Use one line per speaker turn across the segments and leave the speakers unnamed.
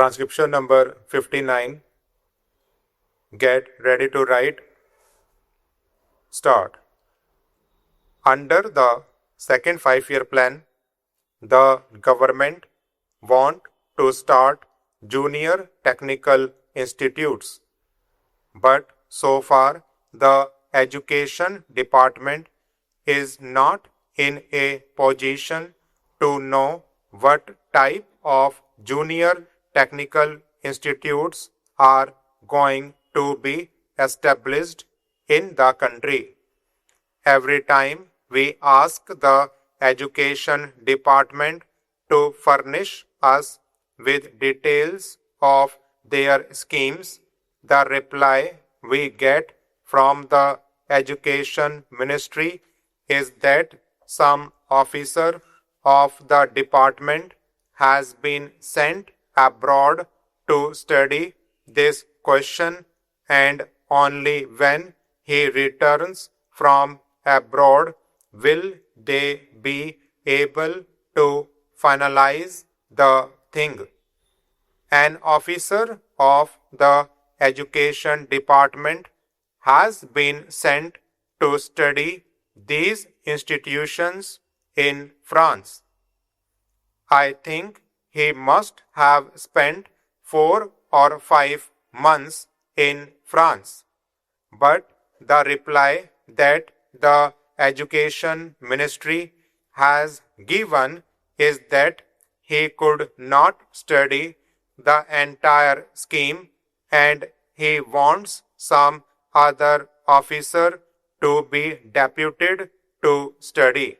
Transcription number 59. Get ready to write. Start. Under the second 5-year plan, the government want to start junior technical institutes. But so far, the education department is not in a position to know what type of junior technical institutes are going to be established in the country. Every time we ask the education department to furnish us with details of their schemes, the reply we get from the education ministry is that some officer of the department has been sent abroad to study this question, and only when he returns from abroad will they be able to finalize the thing. An officer of the education department has been sent to study these institutions in France. I think he must have spent 4 or 5 months in France. But the reply that the education ministry has given is that he could not study the entire scheme and he wants some other officer to be deputed to study.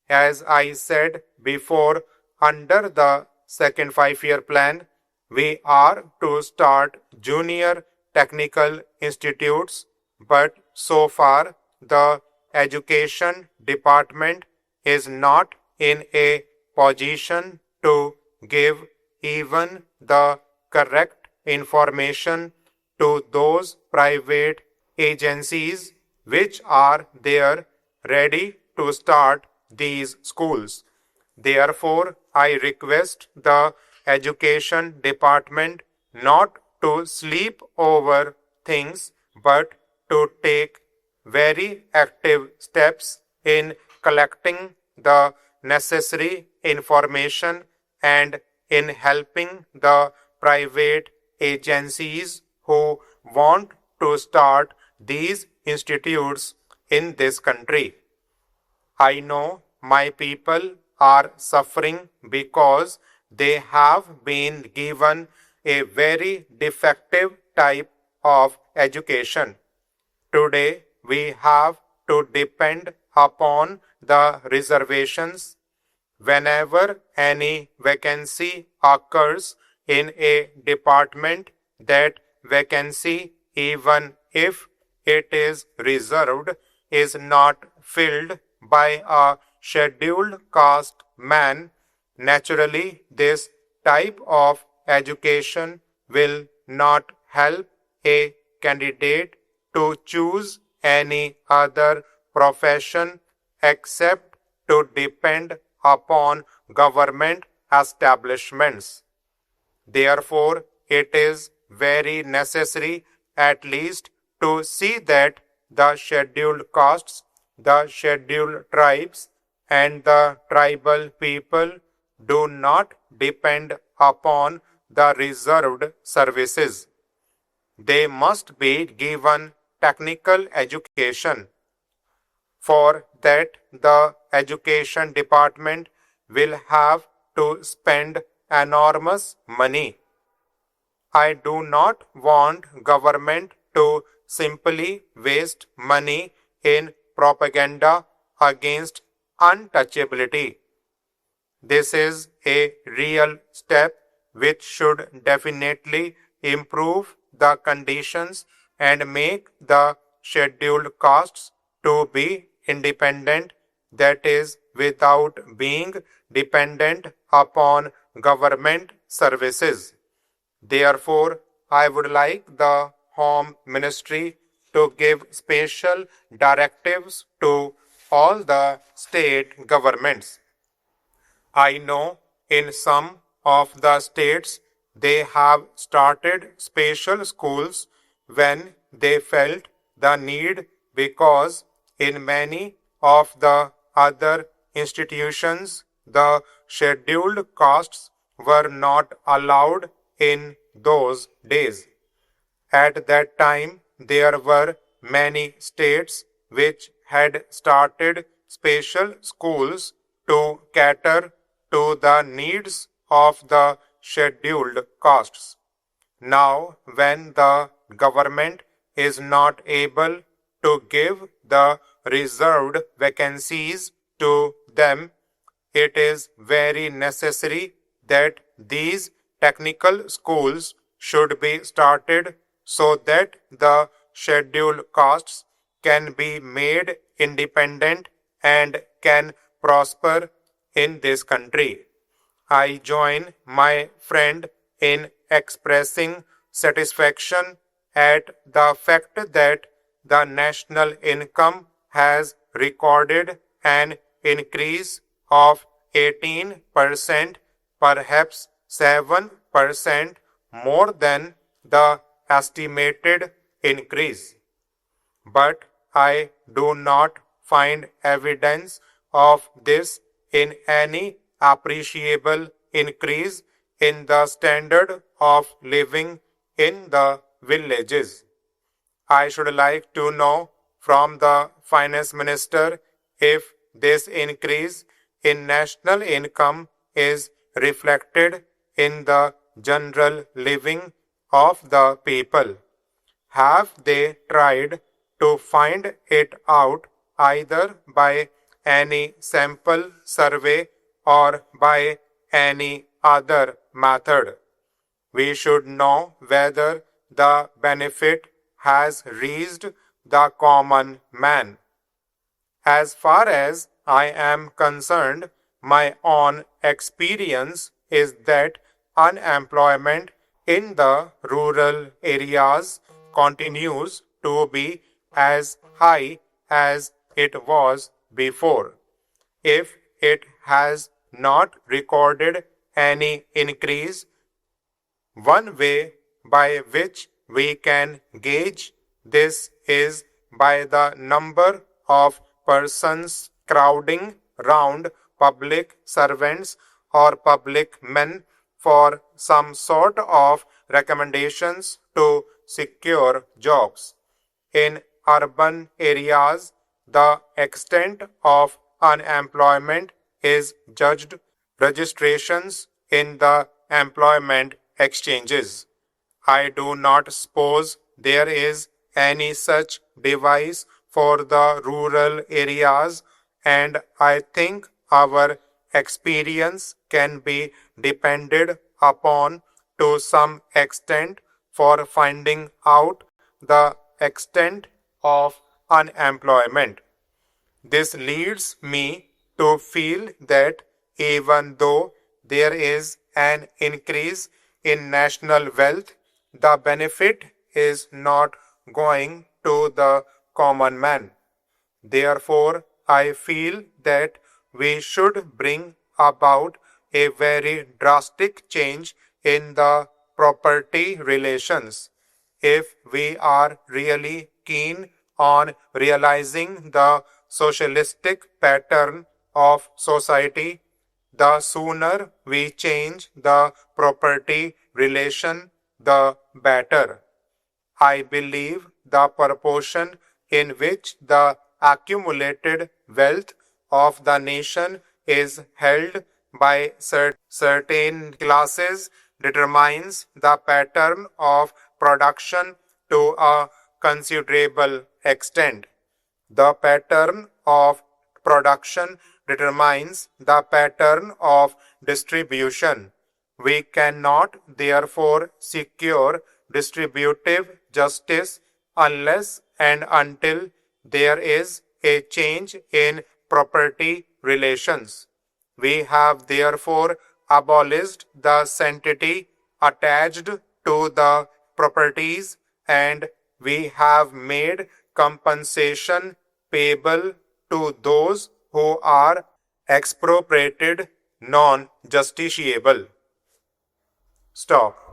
As I said before, under the second 5-year plan, we are to start junior technical institutes, but so far the education department is not in a position to give even the correct information to those private agencies which are there ready to start these schools. Therefore, I request the education department not to sleep over things but to take very active steps in collecting the necessary information and in helping the private agencies who want to start these institutes in this country. I know my people are suffering because they have been given a very defective type of education. Today, we have to depend upon the reservations. Whenever any vacancy occurs in a department, that vacancy, even if it is reserved, is not filled by a scheduled caste man. Naturally, this type of education will not help a candidate to choose any other profession except to depend upon government establishments. Therefore, it is very necessary at least to see that the scheduled castes, the scheduled tribes, and the tribal people do not depend upon the reserved services. They must be given technical education. For that, the education department will have to spend enormous money. I do not want government to simply waste money in propaganda against untouchability. This is a real step which should definitely improve the conditions and make the scheduled castes to be independent, that is, without being dependent upon government services. Therefore, I would like the Home Ministry to give special directives to all the state governments. I know in some of the states They have started special schools when they felt the need because in many of the other institutions the scheduled castes were not allowed in those days. At that time, there were many states which had started special schools to cater to the needs of the scheduled castes. Now, when the government is not able to give the reserved vacancies to them, it is very necessary that these technical schools should be started so that the scheduled castes can be made independent and can prosper in this country. I join my friend in expressing satisfaction at the fact that the national income has recorded an increase of 18%, perhaps 7% more than the estimated increase. But I do not find evidence of this in any appreciable increase in the standard of living in the villages. I should like to know from the finance minister if this increase in national income is reflected in the general living of the people. Have they tried to find it out either by any sample survey or by any other method? We should know whether the benefit has reached the common man. As far as I am concerned, my own experience is that unemployment in the rural areas continues to be as high as it was before. If it has not recorded any increase, one way by which we can gauge this is by the number of persons crowding round public servants or public men for some sort of recommendations to secure jobs. In urban areas, the extent of unemployment is judged registrations in the employment exchanges. I do not suppose there is any such device for the rural areas, and I think our experience can be depended upon to some extent for finding out the extent of unemployment. This leads me to feel that even though there is an increase in national wealth, the benefit is not going to the common man. Therefore, I feel that we should bring about a very drastic change in the property relations. If we are really keen on realizing the socialistic pattern of society, the sooner we change the property relation, the better. I believe the proportion in which the accumulated wealth of the nation is held by certain classes determines the pattern of production to a considerable extent. The pattern of production determines the pattern of distribution. We cannot therefore secure distributive justice unless and until there is a change in property relations. We have therefore abolished the sanctity attached to the properties, and we have made compensation payable to those who are expropriated non-justiciable. Stop.